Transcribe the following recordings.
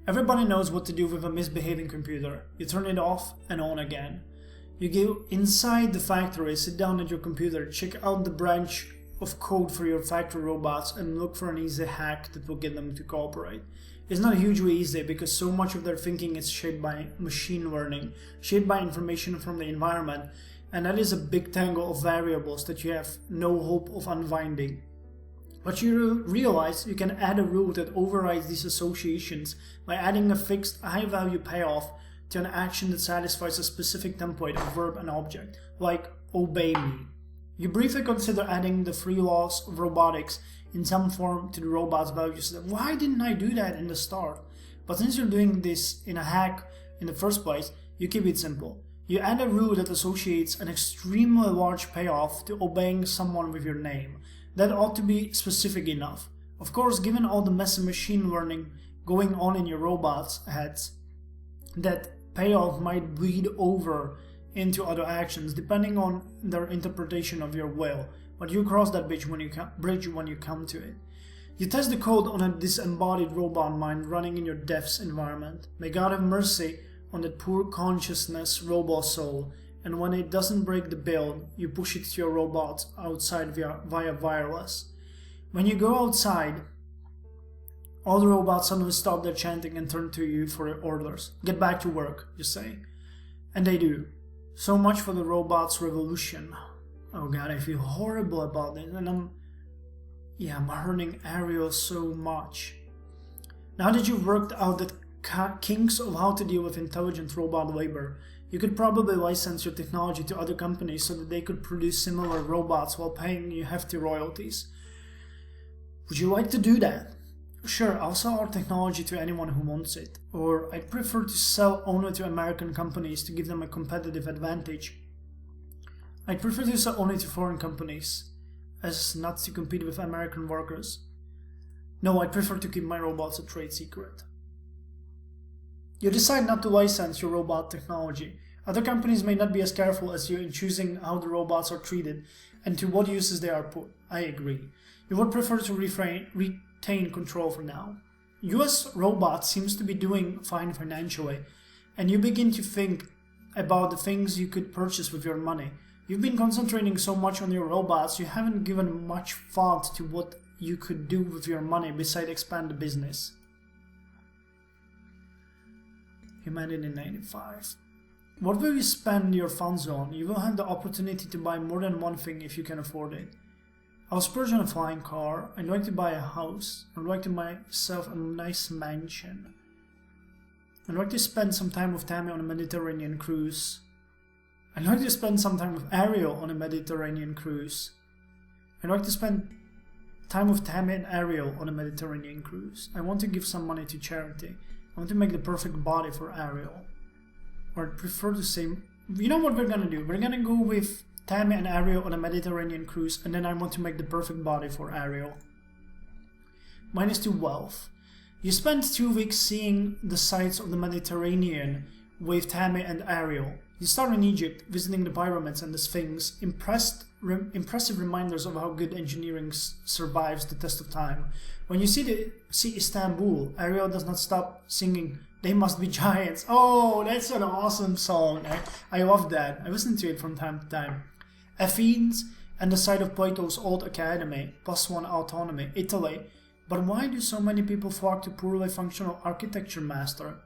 Everybody knows what to do with a misbehaving computer. You turn it off and on again. You go inside the factory, sit down at your computer, check out the branch of code for your factory robots and look for an easy hack that will get them to cooperate. It's not hugely easy because so much of their thinking is shaped by machine learning, shaped by information from the environment, and that is a big tangle of variables that you have no hope of unwinding. But you realize you can add a rule that overrides these associations by adding a fixed high-value payoff to an action that satisfies a specific template of verb and object, like obey me. You briefly consider adding the three laws of robotics in some form to the robot's value system. Why didn't I do that in the start? But since you're doing this in a hack in the first place, you keep it simple. You add a rule that associates an extremely large payoff to obeying someone with your name. That ought to be specific enough. Of course, given all the messy machine learning going on in your robots' heads, that payoff might bleed over into other actions depending on their interpretation of your will, but you cross that bridge when you come to it. You test the code on a disembodied robot mind running in your dev's environment. May God have mercy on that poor consciousness robot soul, and when it doesn't break the build, you push it to your robots outside via wireless. When you go outside, all the robots suddenly stop their chanting and turn to you for orders. Get back to work, you say. And they do. So much for the robots' revolution. Oh god, I feel horrible about it, and I'm hurting Ariel so much. Now that you've worked out the kinks of how to deal with intelligent robot labor, you could probably license your technology to other companies so that they could produce similar robots while paying you hefty royalties. Would you like to do that? Sure, I'll sell our technology to anyone who wants it, or I'd prefer to sell only to American companies to give them a competitive advantage. I'd prefer to sell only to foreign companies, as not to compete with American workers. No, I'd prefer to keep my robots a trade secret. You decide not to license your robot technology. Other companies may not be as careful as you in choosing how the robots are treated and to what uses they are put. I agree. You would prefer to retain control for now. US Robot seems to be doing fine financially, and you begin to think about the things you could purchase with your money. You've been concentrating so much on your robots, you haven't given much thought to what you could do with your money besides expand the business. Humanity 95. What will you spend your funds on? You will have the opportunity to buy more than one thing if you can afford it. I'll splurge on a flying car. I'd like to buy a house. I'd like to buy myself a nice mansion. I'd like to spend some time with Tammy on a Mediterranean cruise. I'd like to spend some time with Ariel on a Mediterranean cruise. I'd like to spend time with Tammy and Ariel on a Mediterranean cruise. I want to give some money to charity. I want to make the perfect body for Ariel. Or I'd prefer to say, you know what we're gonna do? We're gonna go with Tammy and Ariel on a Mediterranean cruise, and then I want to make the perfect body for Ariel. -2 wealth. You spend 2 weeks seeing the sights of the Mediterranean with Tammy and Ariel. You start in Egypt, visiting the pyramids and the Sphinx, impressive reminders of how good engineering survives the test of time. When you see Istanbul, Ariel does not stop singing, "They must be giants." Oh, that's an awesome song. I love that. I listen to it from time to time. Athens and the site of Plato's old academy, +1 autonomy, Italy. But why do so many people flock to poorly functional architecture master?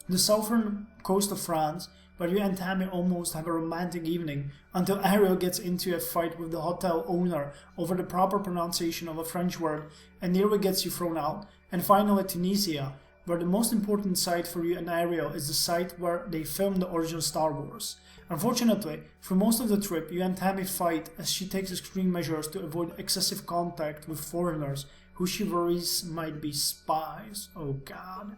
The southern coast of France, where you and Tammy almost have a romantic evening, until Ariel gets into a fight with the hotel owner over the proper pronunciation of a French word and nearly gets you thrown out. And finally Tunisia, where the most important site for you and Ariel is the site where they filmed the original Star Wars. Unfortunately, for most of the trip, you and Tammy fight as she takes extreme measures to avoid excessive contact with foreigners who she worries might be spies. Oh god.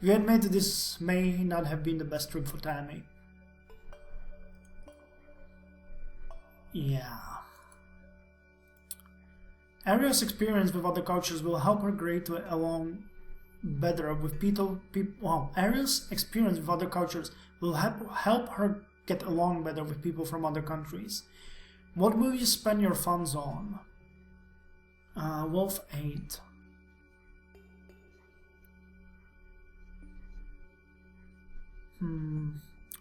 You admit this may not have been the best trip for Tammy. Yeah. Ariel's experience with other cultures will help her get along better with Ariel's experience with other cultures will help her get along better with people from other countries. What will you spend your funds on? Wolf 8.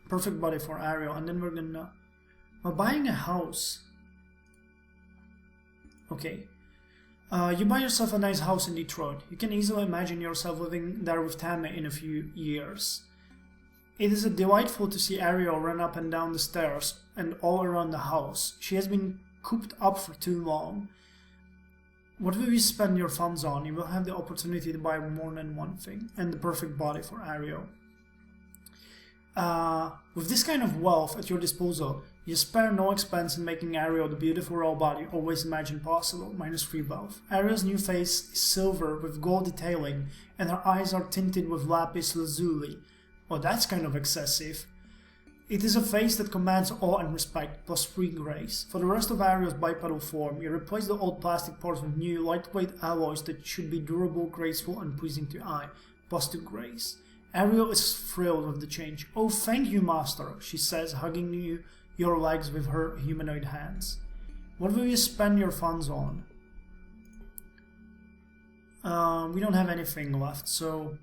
perfect body for Ariel, and then we're buying a house. Okay. You buy yourself a nice house in Detroit. You can easily imagine yourself living there with Tammy in a few years. It is delightful to see Ariel run up and down the stairs and all around the house. She has been cooped up for too long. What will you spend your funds on? You will have the opportunity to buy more than one thing, and the perfect body for Ariel. With this kind of wealth at your disposal, you spare no expense in making Ariel the beautiful robot you always imagined possible, -3 wealth. Ariel's new face is silver with gold detailing, and her eyes are tinted with lapis lazuli. Well, that's kind of excessive. It is a face that commands awe and respect, plus free grace. For the rest of Ariel's bipedal form, you replace the old plastic parts with new, lightweight alloys that should be durable, graceful, and pleasing to eye, plus to grace. Ariel is thrilled with the change. "Oh, thank you, master," she says, hugging your legs with her humanoid hands. What will you spend your funds on? We don't have anything left, so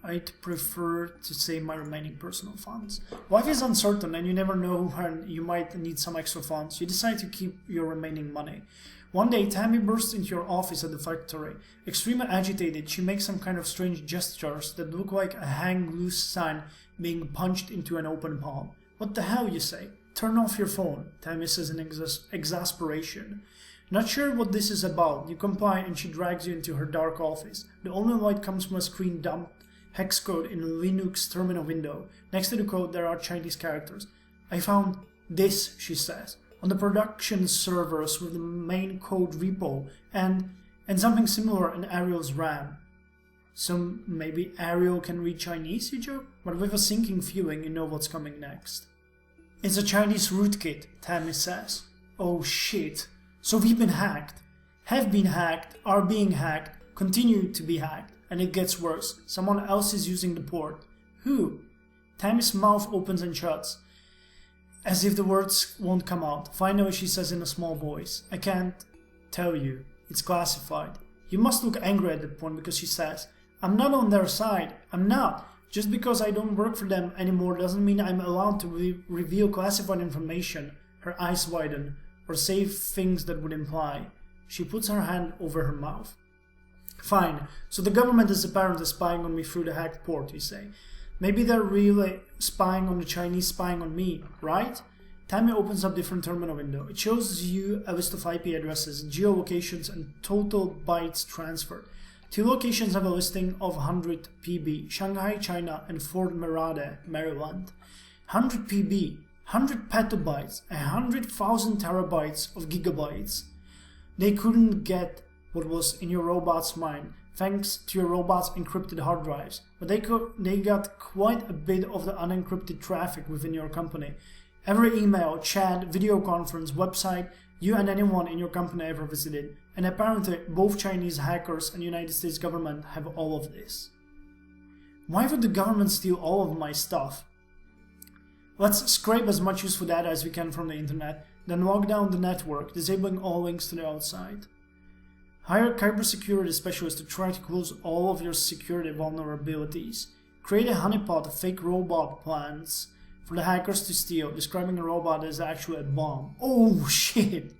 I'd prefer to save my remaining personal funds. Life is uncertain and you never know when you might need some extra funds. You decide to keep your remaining money. One day, Tammy bursts into your office at the factory. Extremely agitated, she makes some kind of strange gestures that look like a hang loose sign being punched into an open palm. "What the hell," you say? "Turn off your phone," Tammy says in exasperation. Not sure what this is about, you comply and she drags you into her dark office. The only light comes from a screen dumped hex code in a Linux terminal window. Next to the code there are Chinese characters. "I found this," she says, "on the production servers with the main code repo and something similar in Ariel's RAM." So maybe Ariel can read Chinese, you joke? But with a sinking feeling you know what's coming next. "It's a Chinese rootkit," Tammy says. "Oh shit. So we've been hacked. Have been hacked, are being hacked, continue to be hacked. And it gets worse. Someone else is using the port. Who?" Tammy's mouth opens and shuts, as if the words won't come out. Finally she says in a small voice, "I can't tell you. It's classified." You must look angry at that point because she says, "I'm not on their side. I'm not. Just because I don't work for them anymore doesn't mean I'm allowed to reveal classified information." Her eyes widen, or say things that would imply. She puts her hand over her mouth. "Fine, so the government is apparently spying on me through the hacked port," you say. "Maybe they're really spying on the Chinese spying on me, right?" Tammy opens up different terminal window. It shows you a list of IP addresses, geolocations, and total bytes transferred. 2 locations have a listing of 100 PB, Shanghai, China, and Fort Merade, Maryland. 100 PB, 100 petabytes, 100,000 terabytes of gigabytes. They couldn't get what was in your robot's mind, thanks to your robot's encrypted hard drives, but they got quite a bit of the unencrypted traffic within your company. Every email, chat, video conference, website you and anyone in your company ever visited, and apparently both Chinese hackers and United States government have all of this. Why would the government steal all of my stuff? Let's scrape as much useful data as we can from the internet, then lock down the network, disabling all links to the outside. Hire a cybersecurity specialist to try to close all of your security vulnerabilities. Create a honeypot of fake robot plans for the hackers to steal, describing a robot as actually a bomb. Oh shit!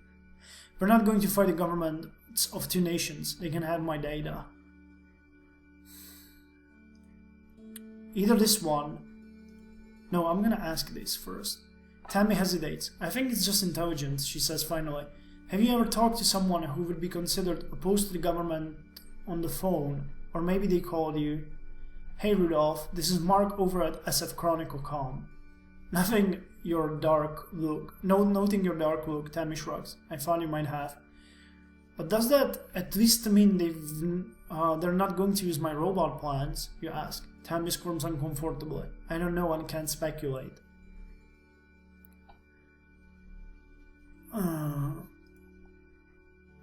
We're not going to fight the governments of 2 nations. They can have my data. Either this one... No, I'm gonna ask this first. Tammy hesitates. "I think it's just intelligence," she says finally. "Have you ever talked to someone who would be considered opposed to the government on the phone? Or maybe they called you, 'Hey Rudolph, this is Mark over at SF Chronicle.com.' Noting your dark look, Tammy shrugs. "I thought you might have. But does that at least mean they're not going to use my robot plans?" you ask. Tammy squirms uncomfortably. "I don't know and can't speculate."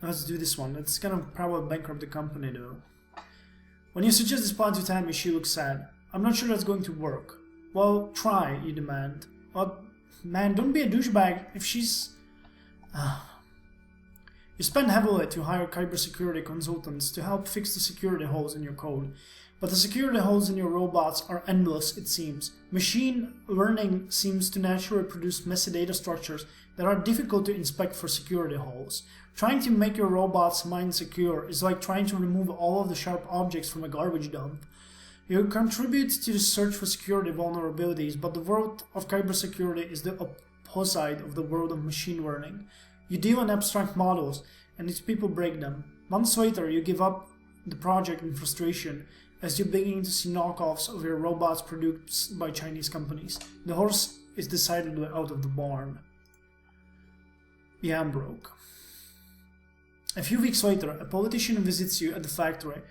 Let's do this one. It's gonna probably bankrupt the company though. When you suggest this plan to Tammy, she looks sad. "I'm not sure that's going to work." "Well, try," you demand. "Well, man, don't be a douchebag if she's..." You spend heavily to hire cybersecurity consultants to help fix the security holes in your code. But the security holes in your robots are endless, it seems. Machine learning seems to naturally produce messy data structures that are difficult to inspect for security holes. Trying to make your robot's mind secure is like trying to remove all of the sharp objects from a garbage dump. You contribute to the search for security vulnerabilities, but the world of cybersecurity is the opposite of the world of machine learning. You deal in abstract models, and its people break them. Months later, you give up the project in frustration as you begin to see knockoffs of your robots produced by Chinese companies. The horse is decidedly out of the barn. Yeah, I'm broke. A few weeks later, a politician visits you at the factory.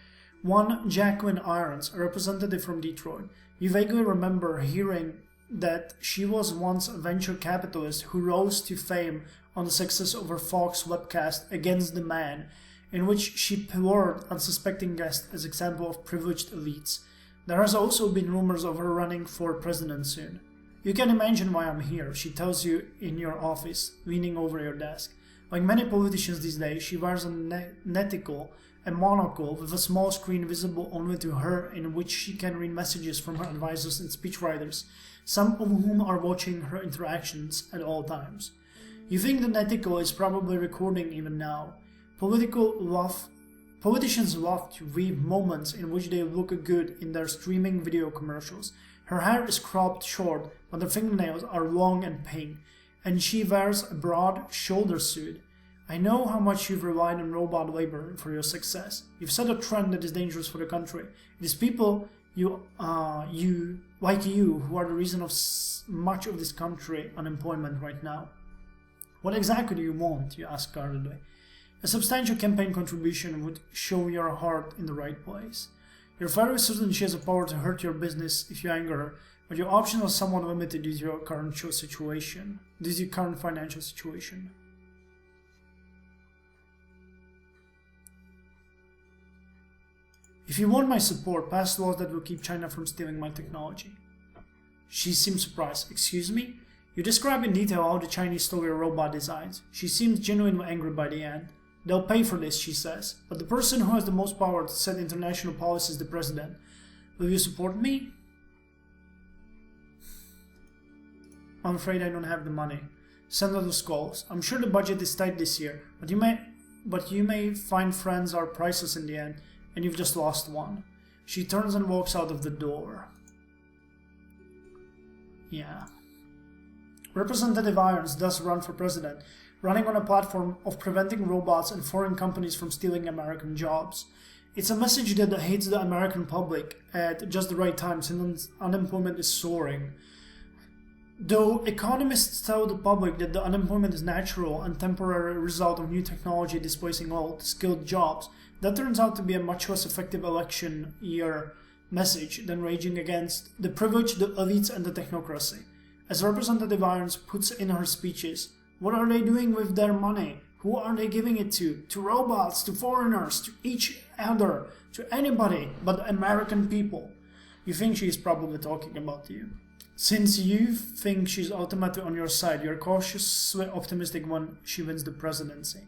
One Jacqueline Irons, a representative from Detroit. You vaguely remember hearing that she was once a venture capitalist who rose to fame on the success of her Fox webcast Against the Man, in which she pilloried unsuspecting guests as example of privileged elites. There has also been rumors of her running for president soon. You can imagine why I'm here, she tells you in your office, leaning over your desk. Like many politicians these days, she wears a neticle, a monocle with a small screen visible only to her, in which she can read messages from her advisors and speechwriters, some of whom are watching her interactions at all times. You think the neticle is probably recording even now. Politicians love to weave moments in which they look good in their streaming video commercials. Her hair is cropped short, but her fingernails are long and pink, and she wears a broad shoulder suit. I know how much you've relied on robot labor for your success. You've set a trend that is dangerous for the country. It is people like you who are the reason of much of this country unemployment right now. What exactly do you want? You ask guardedly. A substantial campaign contribution would show your heart in the right place. You're fairly certain she has the power to hurt your business if you anger her, but your options are somewhat limited due to your current financial situation. If you want my support, pass laws that will keep China from stealing my technology. She seems surprised. Excuse me? You describe in detail how the Chinese stole your robot designs. She seems genuinely angry by the end. They'll pay for this, she says, but the person who has the most power to set international policy is the president. Will you support me? I'm afraid I don't have the money. Senator Scholes, I'm sure the budget is tight this year, but you may find friends are priceless in the end, and you've just lost one. She turns and walks out of the door. Yeah. Representative Irons does run for president, running on a platform of preventing robots and foreign companies from stealing American jobs. It's a message that hits the American public at just the right time since unemployment is soaring. Though economists tell the public that the unemployment is natural and temporary result of new technology displacing old, skilled jobs, that turns out to be a much less effective election year message than raging against the privileged, the elites, and the technocracy. As Representative Irons puts in her speeches, what are they doing with their money? Who are they giving it to? To robots, to foreigners, to each other, to anybody but the American people. You think she is probably talking about you. Since you think she's ultimately on your side, you're cautiously optimistic when she wins the presidency.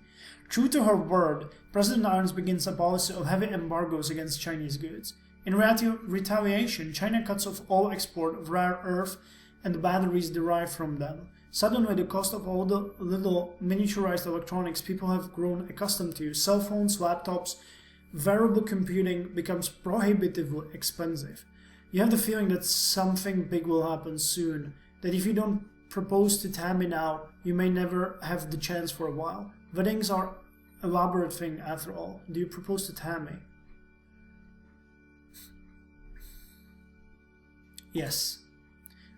True to her word, President Irons begins a policy of heavy embargoes against Chinese goods. In retaliation, China cuts off all export of rare earth and the batteries derived from them. Suddenly, the cost of all the little miniaturized electronics people have grown accustomed to, cell phones, laptops, variable computing, becomes prohibitively expensive. You have the feeling that something big will happen soon, that if you don't propose to Tammy now, you may never have the chance for a while. Weddings are an elaborate thing after all. Do you propose to Tammy? Yes.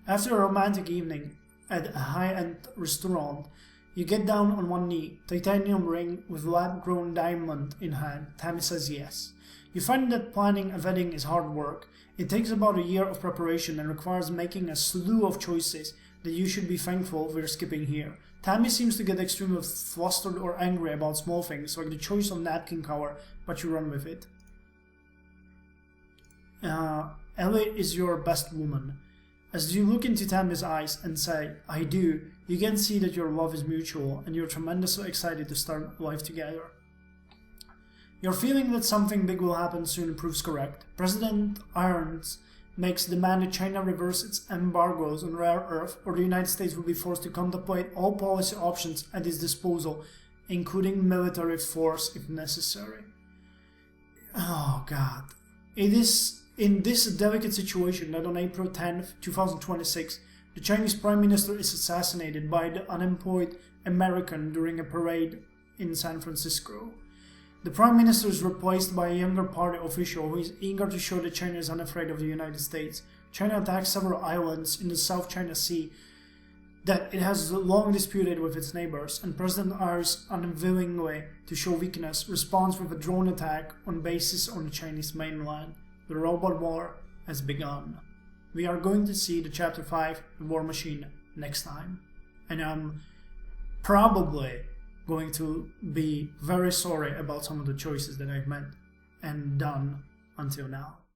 After a romantic evening at a high-end restaurant, you get down on one knee, titanium ring with lab-grown diamond in hand. Tammy says yes. You find that planning a wedding is hard work. It takes about a year of preparation and requires making a slew of choices that you should be thankful we're skipping here. Tammy seems to get extremely flustered or angry about small things, like the choice of napkin color, but you run with it. Ellie is your best woman. As you look into Tammy's eyes and say, "I do," you can see that your love is mutual and you're tremendously excited to start life together. Your feeling that something big will happen soon proves correct. President Irons makes demand that China reverse its embargoes on rare earth, or the United States will be forced to contemplate all policy options at its disposal, including military force if necessary. Oh God. It is in this delicate situation that on April 10th, 2026, the Chinese Prime Minister is assassinated by the unemployed American during a parade in San Francisco. The Prime Minister is replaced by a younger party official who is eager to show that China is unafraid of the United States. China attacks several islands in the South China Sea that it has long disputed with its neighbors, and President Ir's unwilling way to show weakness responds with a drone attack on bases on the Chinese mainland. The robot war has begun. We are going to see the Chapter 5, The War Machine, next time. And I'm probably going to be very sorry about some of the choices that I've made and done until now.